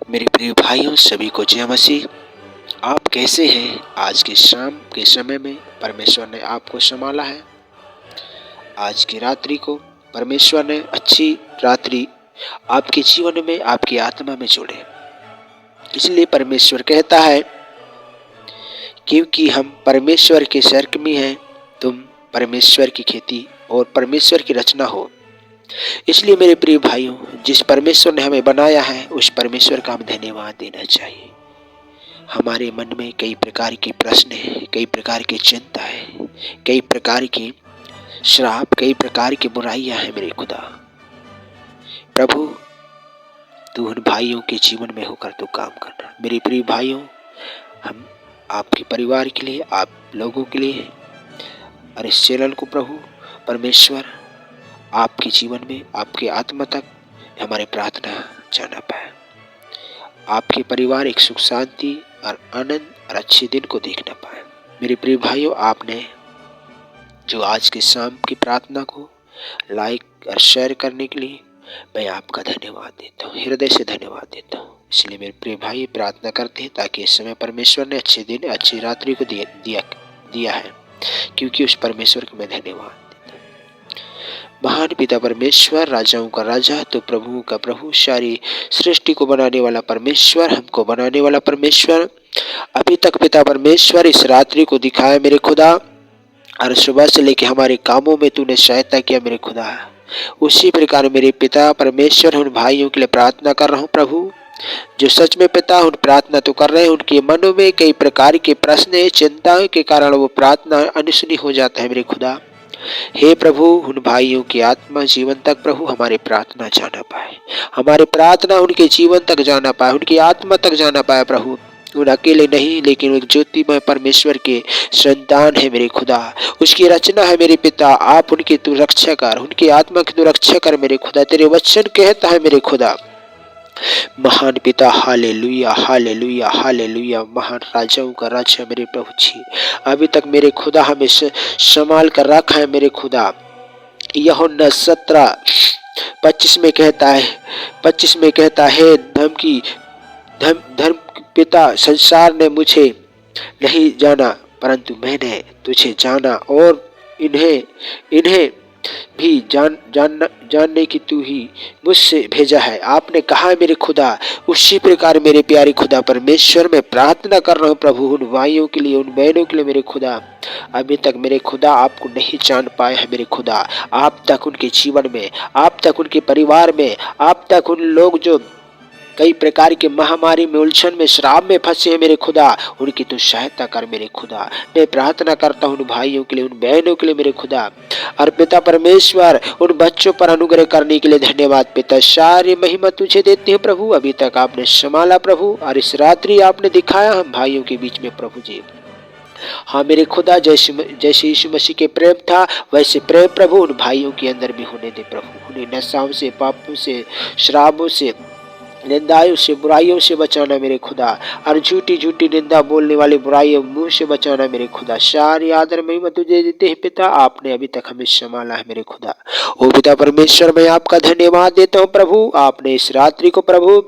मेरे प्रिय भाइयों, सभी को जय मसीह। आप कैसे हैं? आज की शाम के समय में परमेश्वर ने आपको संभाला है। आज की रात्रि को परमेश्वर ने अच्छी रात्रि आपके जीवन में, आपकी आत्मा में जोड़े। इसलिए परमेश्वर कहता है, क्योंकि हम परमेश्वर के सरकमी हैं, तुम परमेश्वर की खेती और परमेश्वर की रचना हो। इसलिए मेरे प्रिय भाइयों, जिस परमेश्वर ने हमें बनाया है, उस परमेश्वर का हम धन्यवाद देना चाहिए। हमारे मन में कई प्रकार के प्रश्न हैं, कई प्रकार की चिंता है, कई प्रकार के श्राप, कई प्रकार की बुराइयां हैं। मेरे खुदा प्रभु, तू उन भाइयों के जीवन में होकर तू काम करना। मेरे प्रिय भाइयों, हम आपके परिवार के लिए, आप लोगों के लिए और इस चैनल को प्रभु परमेश्वर आपके जीवन में, आपके आत्मा तक हमारे प्रार्थना जाना पाए। आपके परिवार एक सुख शांति और आनंद और अच्छे दिन को देखना पाए। मेरे प्रिय भाइयों, आपने जो आज की शाम की प्रार्थना को लाइक और शेयर करने के लिए मैं आपका धन्यवाद देता हूँ, हृदय से धन्यवाद देता हूँ। इसलिए मेरे प्रिय भाई प्रार्थना करते हैं ताकि इस समय परमेश्वर ने अच्छे दिन, अच्छी रात्रि को दिया है, क्योंकि उस परमेश्वर को मैं धन्यवाद देता हूँ। महान पिता परमेश्वर, राजाओं का राजा, तो प्रभुओं का प्रभु, सारी सृष्टि को बनाने वाला परमेश्वर, हमको बनाने वाला परमेश्वर, अभी तक पिता परमेश्वर इस रात्रि को दिखाया मेरे खुदा, और सुबह से लेके हमारे कामों में तूने सहायता किया मेरे खुदा। उसी प्रकार मेरे पिता परमेश्वर, उन भाइयों के लिए प्रार्थना कर रहा हूँ प्रभु, जो सच में पिता उन प्रार्थना तो कर रहे हैं, उनके मनों में कई प्रकार के प्रश्न, चिंताओं के कारण वो प्रार्थना अनसुनी हो जाता है मेरे खुदा। हे प्रभु, उन भाइयों की आत्मा जीवन तक प्रभु हमारी प्रार्थना जाना पाए, हमारी प्रार्थना उनके जीवन तक जाना पाए, उनकी आत्मा तक जाना पाए प्रभु। उन अकेले नहीं, लेकिन एक ज्योतिमय परमेश्वर के संतान है मेरे खुदा, उसकी रचना है मेरे पिता। आप उनकी तू रक्षा कर, उनकी आत्मा की तू रक्षा कर मेरे खुदा। तेरे वचन कहता है मेरे खुदा, महान पिता, हालेलुया हालेलुया हालेलुया, महान राजाओं का राजा मेरे प्रभु जी, अभी तक मेरे खुदा हमें संभाल कर रखा है मेरे खुदा। यूहन्ना 17:25 में कहता है, 25 में कहता है, धर्म पिता, संसार ने मुझे नहीं जाना, परंतु मैंने तुझे जाना, और इन्हें भी जानने की तू ही मुझसे भेजा है। आपने कहा मेरे खुदा, उसी प्रकार मेरे प्यारे खुदा परमेश्वर मैं प्रार्थना कर रहा हूँ प्रभु, उन भाइयों के लिए, उन बहनों के लिए मेरे खुदा, अभी तक मेरे खुदा आपको नहीं जान पाए हैं मेरे खुदा। आप तक उनके जीवन में, आप तक उनके परिवार में, आप तक उन लोग जो कई प्रकार के महामारी में, उलझन में, श्राप में फंसे हैं मेरे खुदा, उनकी तो सहायता कर मेरे खुदा। मैं प्रार्थना करता हूँ उन भाइयों के लिए, उन बहनों के लिए मेरे खुदा। और पिता परमेश्वर, उन बच्चों पर अनुग्रह करने के लिए धन्यवाद पिता। सारी महिमा तुझे देते हैं प्रभु। अभी तक आपने संभाला प्रभु, और इस रात्रि आपने दिखाया हम भाइयों के बीच में प्रभु जी। हाँ मेरे खुदा, जैसे यीशु मसीह के प्रेम था, वैसे प्रेम प्रभु उन भाइयों के अंदर भी होने दे प्रभु। उन्हें नशाओं से, पापों से, शराबों से, निंदाओं से, बुराइयों से बचाना मेरे खुदा, और झूठी झूठी निंदा बोलने वाली बुराइयों मुंह से बचाना मेरे खुदा। सारी आदर महिमा तुझे देते हैं पिता। आपने अभी तक हमें संभाला है मेरे खुदा। ओ पिता परमेश्वर, मैं आपका धन्यवाद देता हूँ प्रभु। आपने इस रात्रि को प्रभु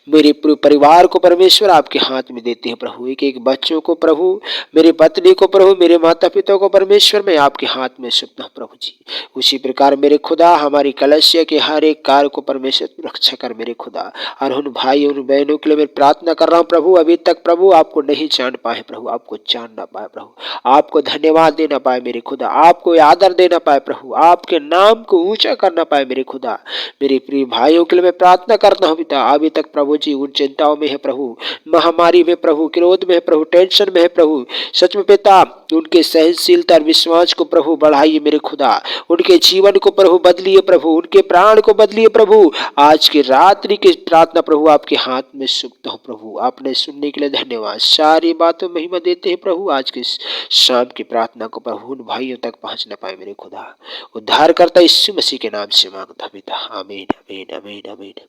मेरे पूरे परिवार को परमेश्वर आपके हाथ में देते हैं प्रभु। एक एक बच्चों को प्रभु, मेरी पत्नी को प्रभु, मेरे माता पिता को परमेश्वर मैं आपके हाथ में सौंपता हूं प्रभु जी। उसी प्रकार मेरे खुदा, हमारी कलसिया के हर एक कार्य को परमेश्वर रक्षा कर मेरे खुदा। और उन भाई उन बहनों के लिए मैं प्रार्थना कर रहा हूँ प्रभु, अभी तक प्रभु आपको नहीं जान पाए प्रभु, आपको जानना पाए प्रभु, आपको धन्यवाद देना पाए मेरे खुदा, आपको आदर देना पाए प्रभु, आपके नाम को ऊंचा करना पाए मेरे खुदा। मेरे प्रिय भाइयों के लिए मैं प्रार्थना करता हूँ पिता, अभी तक प्रभु जी उन चिंताओं में है प्रभु, महामारी में प्रभु, क्रोध में है प्रभु, टेंशन में है प्रभु। सच में पिता, उनके सहनशीलता और विश्वास को प्रभु बढ़ाइए मेरे खुदा, उनके जीवन को प्रभु बदलिए प्रभु, उनके प्राण को बदलिए प्रभु। आज की रात्रि की प्रार्थना प्रभु आपके हाथ में सौंपता हूँ प्रभु। आपने सुनने के लिए धन्यवाद। सारी बातों में महिमा देते हैं प्रभु। आज की शाम की प्रार्थना को प्रभु उन भाइयों तक पहुंच न पाए मेरे खुदा। उद्धार करता यीशु मसीह के नाम से मांगता पिता, आमीन आमीन आमीन आमीन।